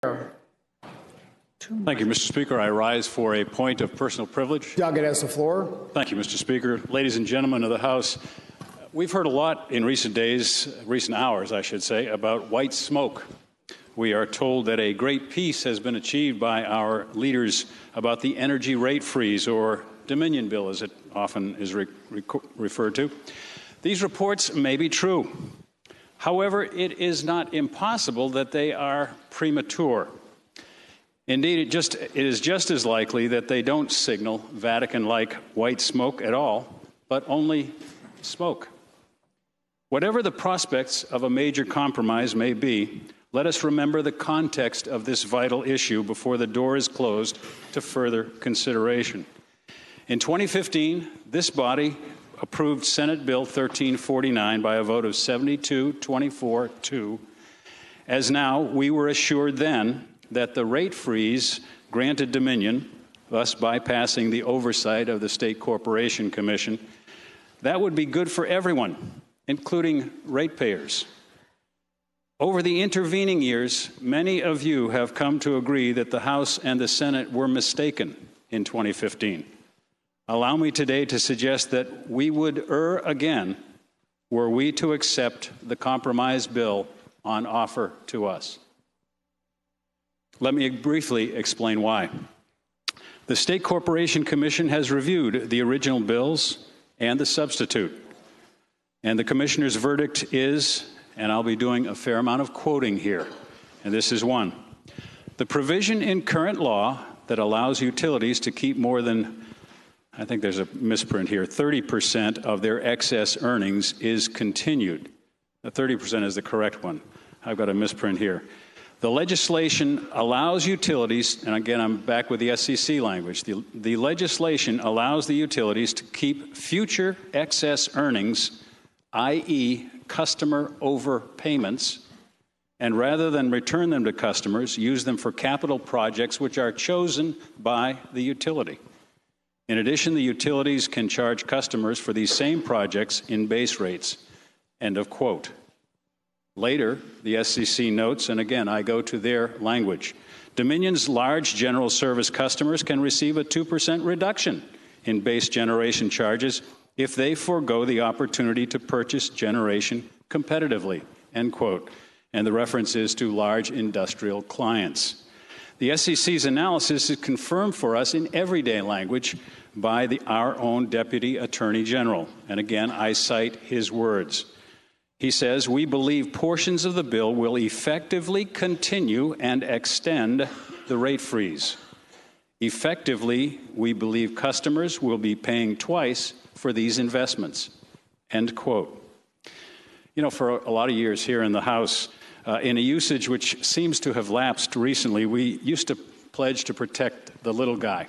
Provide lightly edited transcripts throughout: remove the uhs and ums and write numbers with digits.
Thank you, Mr. Speaker. I rise for a point of personal privilege. Doggett has the floor. Thank you, Mr. Speaker. Ladies and gentlemen of the House, we've heard a lot in recent hours, I should say, about white smoke. We are told that a great peace has been achieved by our leaders about the energy rate freeze, or Dominion bill, as it often is referred to. These reports may be true. However, it is not impossible that they are premature. Indeed, it is just as likely that they don't signal Vatican-like white smoke at all, but only smoke. Whatever the prospects of a major compromise may be, let us remember the context of this vital issue before the door is closed to further consideration. In 2015, this body approved Senate Bill 1349 by a vote of 72-24-2. As now, we were assured then that the rate freeze granted Dominion, thus bypassing the oversight of the State Corporation Commission, that would be good for everyone, including ratepayers. Over the intervening years, many of you have come to agree that the House and the Senate were mistaken in 2015. Allow me today to suggest that we would err again were we to accept the compromise bill on offer to us. Let me briefly explain why. The State Corporation Commission has reviewed the original bills and the substitute, and the Commissioner's verdict is, and I'll be doing a fair amount of quoting here, and this is one: the provision in current law that allows utilities to keep more than, I think there's a misprint here, 30% of their excess earnings is continued. 30% is the correct one. I've got a misprint here. The legislation allows utilities, and again, I'm back with the SEC language, the legislation allows the utilities to keep future excess earnings, i.e. customer overpayments, and rather than return them to customers, use them for capital projects which are chosen by the utility. In addition, the utilities can charge customers for these same projects in base rates. End of quote. Later, the SEC notes, and again, I go to their language, Dominion's large general service customers can receive a 2% reduction in base generation charges if they forego the opportunity to purchase generation competitively, end quote. And the reference is to large industrial clients. The SEC's analysis is confirmed for us in everyday language by our own Deputy Attorney General. And again, I cite his words. He says, we believe portions of the bill will effectively continue and extend the rate freeze. Effectively, we believe customers will be paying twice for these investments, end quote. You know, for a lot of years here in the House, in a usage which seems to have lapsed recently, we used to pledge to protect the little guy.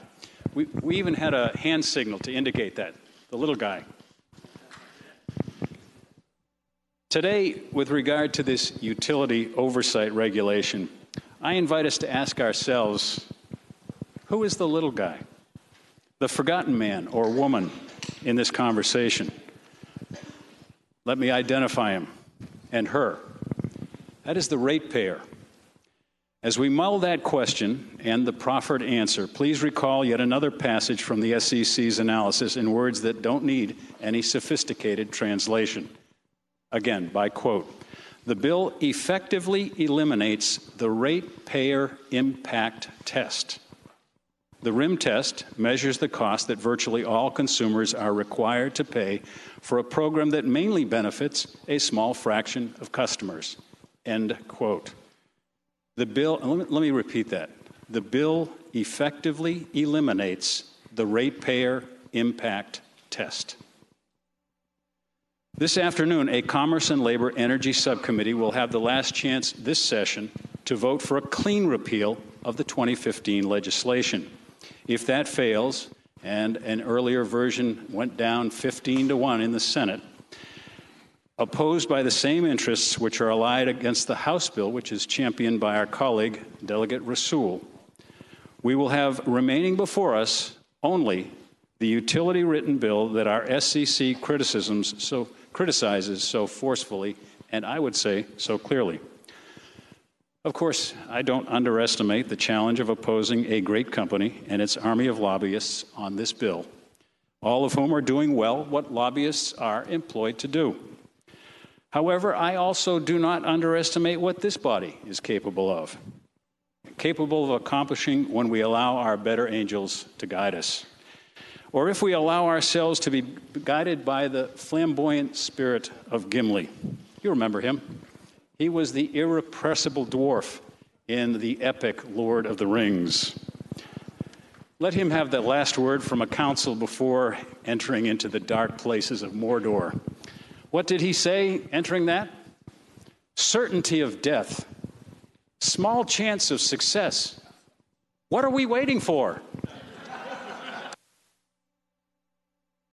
We even had a hand signal to indicate that, the little guy. Today, with regard to this utility oversight regulation, I invite us to ask ourselves, who is the little guy? The forgotten man or woman in this conversation? Let me identify him and her. That is the ratepayer. As we mull that question and the proffered answer, please recall yet another passage from the SEC's analysis in words that don't need any sophisticated translation. Again, by quote, the bill effectively eliminates the ratepayer impact test. The RIM test measures the cost that virtually all consumers are required to pay for a program that mainly benefits a small fraction of customers. End quote. The bill, let me repeat that. The bill effectively eliminates the ratepayer impact test. This afternoon, a Commerce and Labor Energy Subcommittee will have the last chance this session to vote for a clean repeal of the 2015 legislation. If that fails, and an earlier version went down 15-1 in the Senate, opposed by the same interests which are allied against the House bill, which is championed by our colleague, Delegate Rasool, we will have remaining before us only the utility-written bill that our SEC criticizes so forcefully, and I would say so clearly. Of course, I don't underestimate the challenge of opposing a great company and its army of lobbyists on this bill, all of whom are doing well what lobbyists are employed to do. However, I also do not underestimate what this body is capable of accomplishing when we allow our better angels to guide us, or if we allow ourselves to be guided by the flamboyant spirit of Gimli. You remember him. He was the irrepressible dwarf in the epic Lord of the Rings. Let him have the last word from a council before entering into the dark places of Mordor. What did he say entering that? Certainty of death. Small chance of success. What are we waiting for?